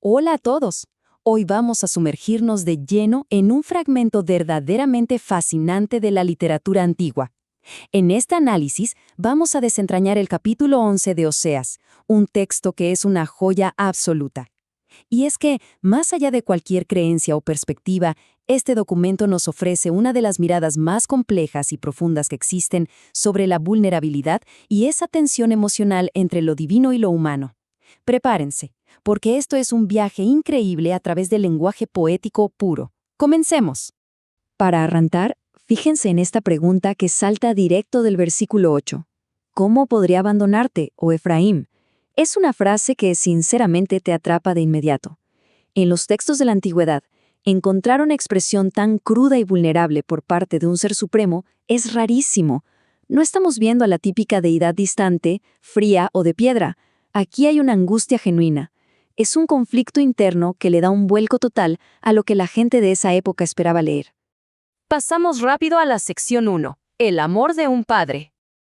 Hola a todos. Hoy vamos a sumergirnos de lleno en un fragmento verdaderamente fascinante de la literatura antigua. En este análisis vamos a desentrañar el capítulo 11 de Oseas, un texto que es una joya absoluta. Y es que, más allá de cualquier creencia o perspectiva, este documento nos ofrece una de las miradas más complejas y profundas que existen sobre la vulnerabilidad y esa tensión emocional entre lo divino y lo humano. Prepárense, porque esto es un viaje increíble a través del lenguaje poético puro. ¡Comencemos! Para arrancar, fíjense en esta pregunta que salta directo del versículo 8. ¿Cómo podría abandonarte, oh Efraín? Es una frase que sinceramente te atrapa de inmediato. En los textos de la antigüedad, encontrar una expresión tan cruda y vulnerable por parte de un ser supremo es rarísimo. No estamos viendo a la típica deidad distante, fría o de piedra. Aquí hay una angustia genuina. Es un conflicto interno que le da un vuelco total a lo que la gente de esa época esperaba leer. Pasamos rápido a la sección 1, el amor de un padre.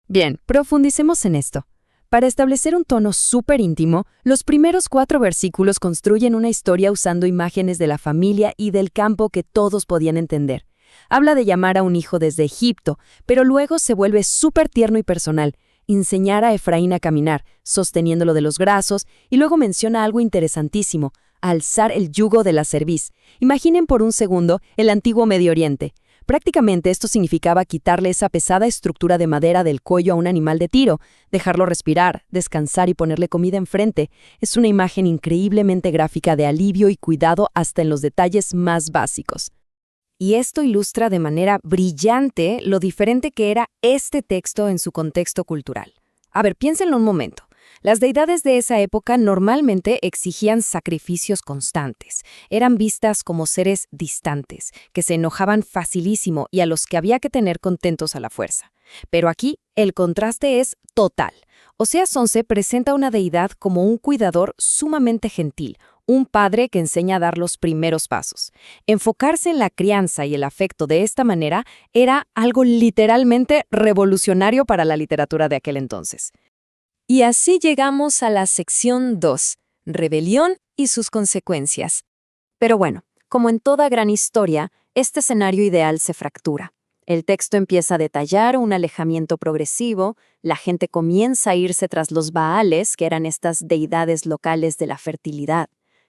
Bien, profundicemos en esto. Para establecer un tono súper íntimo, los primeros 4 versículos construyen una historia usando imágenes de la familia y del campo que todos podían entender. Habla de llamar a un hijo desde Egipto, pero luego se vuelve súper tierno y personal. Enseñar a Efraín a caminar, sosteniéndolo de los brazos, y luego menciona algo interesantísimo, alzar el yugo de la cerviz. Imaginen por un segundo el antiguo Medio Oriente. Prácticamente esto significaba quitarle esa pesada estructura de madera del cuello a un animal de tiro, dejarlo respirar, descansar y ponerle comida enfrente. Es una imagen increíblemente gráfica de alivio y cuidado hasta en los detalles más básicos. Y esto ilustra de manera brillante lo diferente que era este texto en su contexto cultural. A ver, piénsenlo un momento. Las deidades de esa época normalmente exigían sacrificios constantes. Eran vistas como seres distantes, que se enojaban facilísimo y a los que había que tener contentos a la fuerza. Pero aquí el contraste es total. Oseas 11 presenta a una deidad como un cuidador sumamente gentil, un padre que enseña a dar los primeros pasos. Enfocarse en la crianza y el afecto de esta manera era algo literalmente revolucionario para la literatura de aquel entonces. Y así llegamos a la sección 2, rebelión y sus consecuencias. Pero bueno, como en toda gran historia, este escenario ideal se fractura. El texto empieza a detallar un alejamiento progresivo, la gente comienza a irse tras los Baales, que eran estas deidades locales de la fertilidad.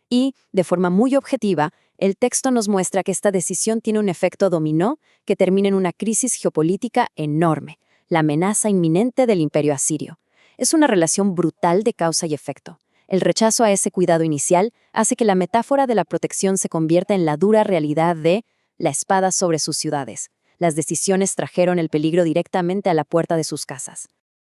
Y, de forma muy objetiva, el texto nos muestra que esta decisión tiene un efecto dominó que termina en una crisis geopolítica enorme, la amenaza inminente del imperio asirio. Es una relación brutal de causa y efecto. El rechazo a ese cuidado inicial hace que la metáfora de la protección se convierta en la dura realidad de la espada sobre sus ciudades. Las decisiones trajeron el peligro directamente a la puerta de sus casas.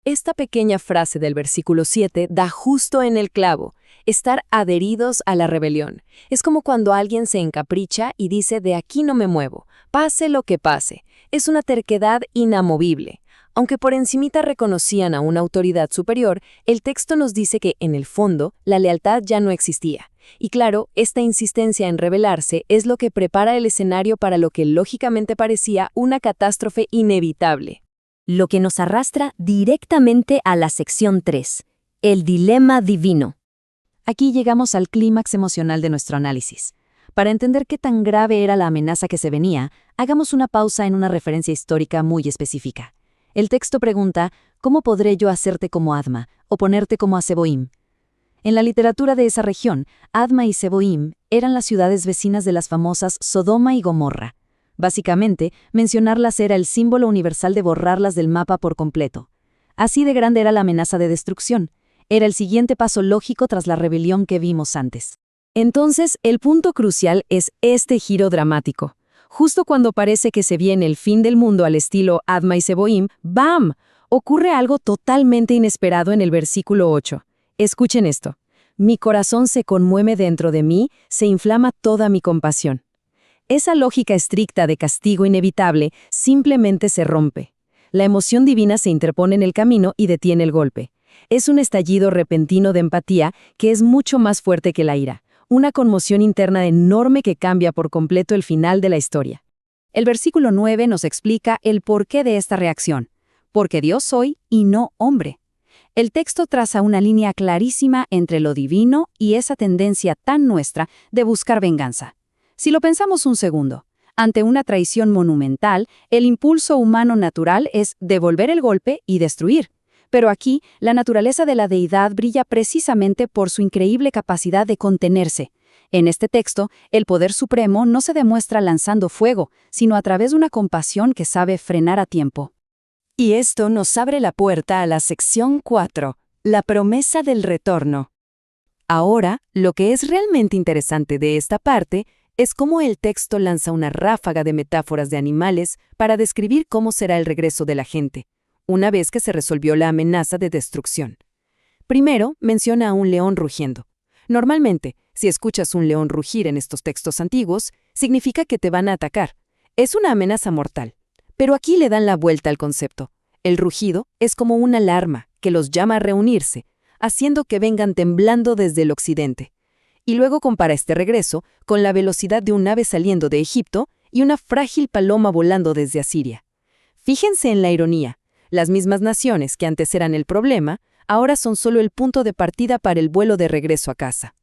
Esta pequeña frase del versículo 7 da justo en el clavo: estar adheridos a la rebelión. Es como cuando alguien se encapricha y dice: de aquí no me muevo, pase lo que pase. Es una terquedad inamovible. Aunque por encimita reconocían a una autoridad superior, el texto nos dice que, en el fondo, la lealtad ya no existía. Y claro, esta insistencia en rebelarse es lo que prepara el escenario para lo que lógicamente parecía una catástrofe inevitable. Lo que nos arrastra directamente a la sección 3, el dilema divino. Aquí llegamos al clímax emocional de nuestro análisis. Para entender qué tan grave era la amenaza que se venía, hagamos una pausa en una referencia histórica muy específica. El texto pregunta: ¿cómo podré yo hacerte como Adma o ponerte como a Zeboim? En la literatura de esa región, Adma y Zeboim eran las ciudades vecinas de las famosas Sodoma y Gomorra. Básicamente, mencionarlas era el símbolo universal de borrarlas del mapa por completo. Así de grande era la amenaza de destrucción. Era el siguiente paso lógico tras la rebelión que vimos antes. Entonces, el punto crucial es este giro dramático. Justo cuando parece que se viene el fin del mundo al estilo Adma y Zeboim, ¡bam!, ocurre algo totalmente inesperado en el versículo 8. Escuchen esto: mi corazón se conmueve dentro de mí, se inflama toda mi compasión. Esa lógica estricta de castigo inevitable simplemente se rompe. La emoción divina se interpone en el camino y detiene el golpe. Es un estallido repentino de empatía que es mucho más fuerte que la ira. Una conmoción interna enorme que cambia por completo el final de la historia. El versículo 9 nos explica el porqué de esta reacción. Porque Dios soy y no hombre. El texto traza una línea clarísima entre lo divino y esa tendencia tan nuestra de buscar venganza. Si lo pensamos un segundo, ante una traición monumental, el impulso humano natural es devolver el golpe y destruir. Pero aquí, la naturaleza de la deidad brilla precisamente por su increíble capacidad de contenerse. En este texto, el poder supremo no se demuestra lanzando fuego, sino a través de una compasión que sabe frenar a tiempo. Y esto nos abre la puerta a la sección 4, la promesa del retorno. Ahora, lo que es realmente interesante de esta parte es cómo el texto lanza una ráfaga de metáforas de animales para describir cómo será el regreso de la gente, una vez que se resolvió la amenaza de destrucción. Primero, menciona a un león rugiendo. Normalmente, si escuchas un león rugir en estos textos antiguos, significa que te van a atacar. Es una amenaza mortal. Pero aquí le dan la vuelta al concepto. El rugido es como una alarma que los llama a reunirse, haciendo que vengan temblando desde el occidente. Y luego compara este regreso con la velocidad de un ave saliendo de Egipto y una frágil paloma volando desde Asiria. Fíjense en la ironía. Las mismas naciones que antes eran el problema, ahora son solo el punto de partida para el vuelo de regreso a casa.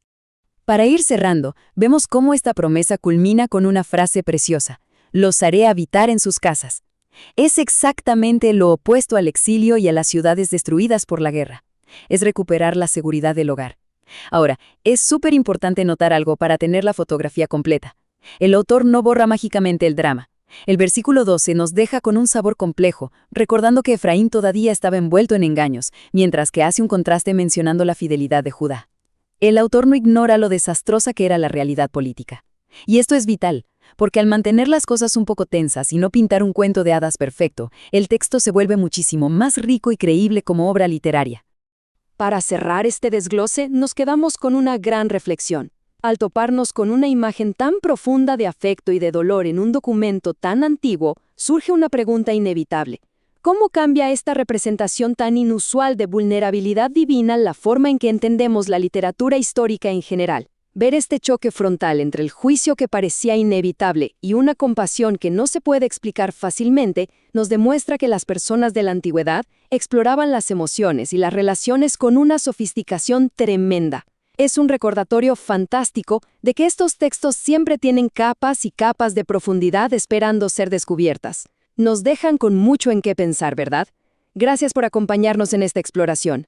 Para ir cerrando, vemos cómo esta promesa culmina con una frase preciosa: «Los haré habitar en sus casas». Es exactamente lo opuesto al exilio y a las ciudades destruidas por la guerra. Es recuperar la seguridad del hogar. Ahora, es súper importante notar algo para tener la fotografía completa. El autor no borra mágicamente el drama. El versículo 12 nos deja con un sabor complejo, recordando que Efraín todavía estaba envuelto en engaños, mientras que hace un contraste mencionando la fidelidad de Judá. El autor no ignora lo desastrosa que era la realidad política. Y esto es vital, porque al mantener las cosas un poco tensas y no pintar un cuento de hadas perfecto, el texto se vuelve muchísimo más rico y creíble como obra literaria. Para cerrar este desglose, nos quedamos con una gran reflexión. Al toparnos con una imagen tan profunda de afecto y de dolor en un documento tan antiguo, surge una pregunta inevitable. ¿Cómo cambia esta representación tan inusual de vulnerabilidad divina la forma en que entendemos la literatura histórica en general? Ver este choque frontal entre el juicio que parecía inevitable y una compasión que no se puede explicar fácilmente nos demuestra que las personas de la antigüedad exploraban las emociones y las relaciones con una sofisticación tremenda. Es un recordatorio fantástico de que estos textos siempre tienen capas y capas de profundidad esperando ser descubiertas. Nos dejan con mucho en qué pensar, ¿verdad? Gracias por acompañarnos en esta exploración.